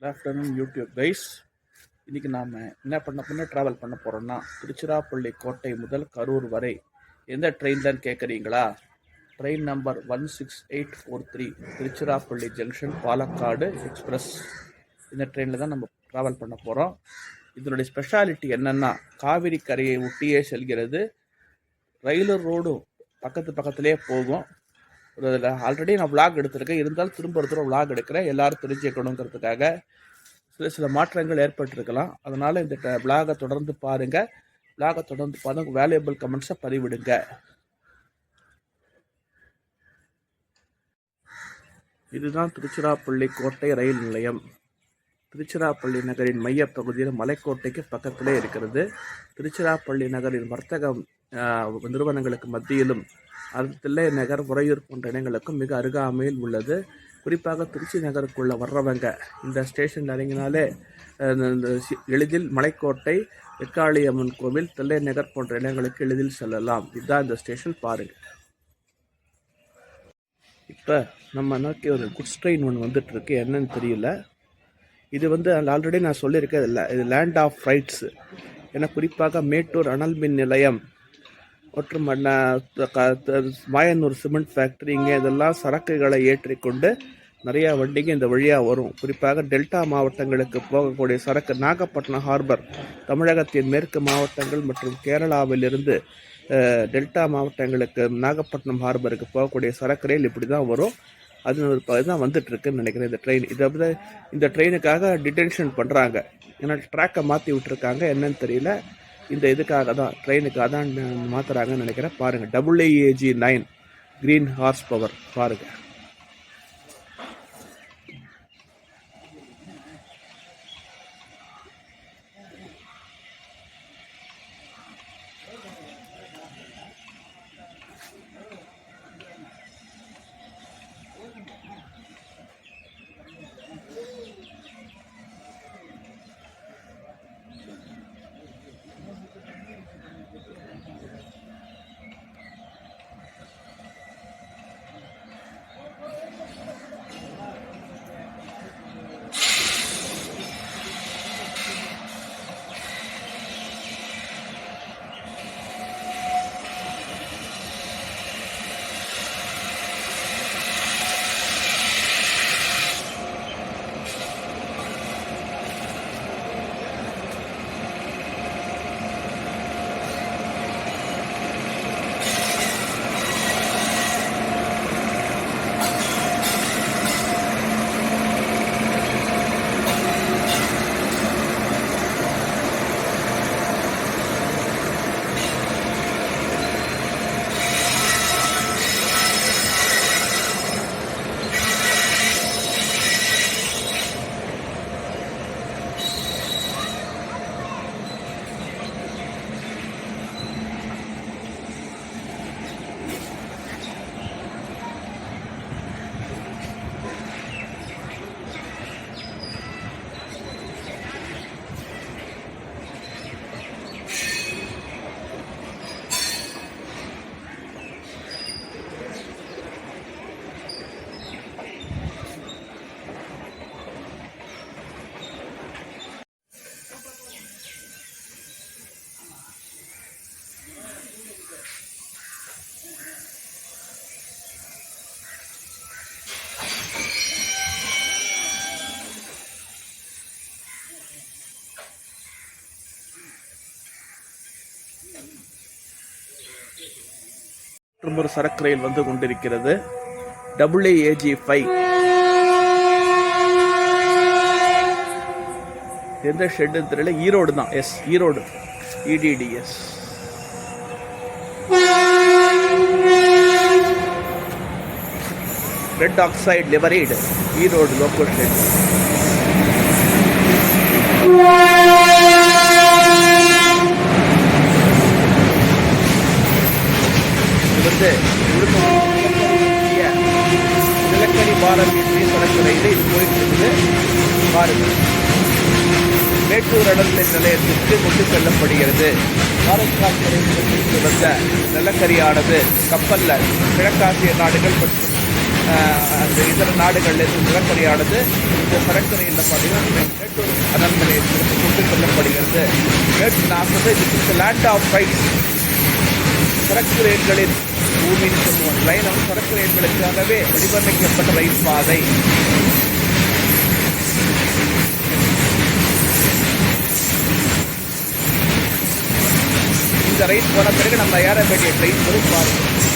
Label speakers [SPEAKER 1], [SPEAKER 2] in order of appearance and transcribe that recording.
[SPEAKER 1] Good afternoon YouTube guys. இன்றைக்கி நாம் என்ன ட்ராவல் பண்ண போகிறோம்னா திருச்சிராப்பள்ளி கோட்டை முதல் கரூர் வரை எந்த ட்ரெயின் தான் கேட்குறீங்களா? Train number 16843 Tiruchirappalli junction Palakkad express. இந்த ட்ரெயினில் தான் நம்ம ட்ராவல் பண்ண போகிறோம். இதனுடைய ஸ்பெஷாலிட்டி என்னென்னா, காவிரி கரையை ஒட்டியே செல்கிறது. ரயிலு ரோடும் பக்கத்துலேயே போகும். ஆல்ரெடி நான் விளாக் எடுத்திருக்கேன், இருந்தாலும் திரும்ப ஒரு தடவை விளாக் எடுக்கிறேன், எல்லாரும் தெரிஞ்சுக்கணுங்கிறதுக்காக. சில மாற்றங்கள் ஏற்பட்டிருக்கலாம். அதனால் இந்த விளாகை தொடர்ந்து பாருங்கள். வேல்யூபிள் கமெண்ட்ஸை பதிவிடுங்க. இதுதான் திருச்சிராப்பள்ளி கோட்டை ரயில் நிலையம். திருச்சிராப்பள்ளி நகரின் மையப்பகுதியில் மலைக்கோட்டைக்கு பக்கத்திலே இருக்கிறது. திருச்சிராப்பள்ளி நகரின் வர்த்தக நிறுவனங்களுக்கு மத்தியிலும் தில்லை நகர், உறையூர் போன்ற இடங்களுக்கும் மிக அருகாமையில் உள்ளது. குறிப்பாக திருச்சி நகருக்குள்ளே வர்றவங்க இந்த ஸ்டேஷன் இறங்கினாலே எளிதில் மலைக்கோட்டை, வெக்காளியம்மன் கோவில், தில்லை நகர் போன்ற இடங்களுக்கு எளிதில் செல்லலாம். இதுதான் இந்த ஸ்டேஷன். பாருங்கள். இப்போ நம்ம நோக்கி ஒரு குட்ஸ் ட்ரெயின் ஒன்று வந்துட்டுருக்கு. என்னன்னு தெரியல. இது ஆல்ரெடி நான் சொல்லியிருக்கேன், இது லேண்ட் ஆஃப் ஃப்ரைட்ஸு. ஏன்னா குறிப்பாக மேட்டூர் அனல் மின் நிலையம் மற்றும் மாயனூர் சிமெண்ட் ஃபேக்ட்ரி, இங்கே இதெல்லாம் சரக்குகளை ஏற்றிக்கொண்டு நிறையா வண்டிங்க இந்த வழியாக வரும். குறிப்பாக டெல்டா மாவட்டங்களுக்கு போகக்கூடிய சரக்கு, நாகப்பட்டினம் ஹார்பர், தமிழகத்தின் மேற்கு மாவட்டங்கள் மற்றும் கேரளாவிலிருந்து டெல்டா மாவட்டங்களுக்கு நாகப்பட்டினம் ஹார்பருக்கு போகக்கூடிய சரக்கு ரயில் இப்படி தான் வரும். அது தான் வந்துட்டுருக்குன்னு நினைக்கிறேன் இந்த ட்ரெயின். இந்த ட்ரெயினுக்காக டிடென்ஷன் பண்ணுறாங்க. ஏன்னா ட்ராக்கை மாற்றி விட்டுருக்காங்க, என்னன்னு தெரியல. இந்த இதுக்காக தான், ட்ரெயினுக்காக தான் மாற்றுறாங்கன்னு நினைக்கிறேன். பாருங்கள், AAG 9 கிரீன் ஹார்ஸ் பவர். பாருங்கள். ஒரு சரக்கு ரயில் வந்து கொண்டிருக்கிறது. AAG 5. எந்த ஷெட்டு தெரியல, ஈரோடு தான். Yes, Erode EDDS. Red oxide லிவரேடு, ஈரோடு லோக்கல் ஷெட். நிலக்கரி பாரத் சரக்கு ரயில் இது போயிட்டு இருக்குது. பாருங்கள், மேட்டூர் அனல் மின் நிலையத்திற்கு கொண்டு செல்லப்படுகிறது. பாரத் கார்பரேஷன் வந்த நிலக்கரியானது கப்பல்ல கிழக்காசிய நாடுகள் மற்றும் அந்த இதர நாடுகளிலிருந்து நிலக்கரியானது இந்த சரக்கரையில் பார்த்தீங்கன்னா மேட்டூர் அனல் நிலையத்திற்கு கொண்டு செல்லப்படுகிறது. நான் சொல்றது இது லேண்ட் ஆஃப் ரைட்ஸ், சரக்கு ரயில்களின் பூமின்னு சொல்லுவோம். லைன் வந்து சரக்கு ரயில்களுக்காகவே வடிவமைக்கப்பட்ட ரயில் பாதை. இந்த ரயில் போன பிறகு நம்ம ஏற வேண்டிய ட்ரெயின் வரும் பாருங்க.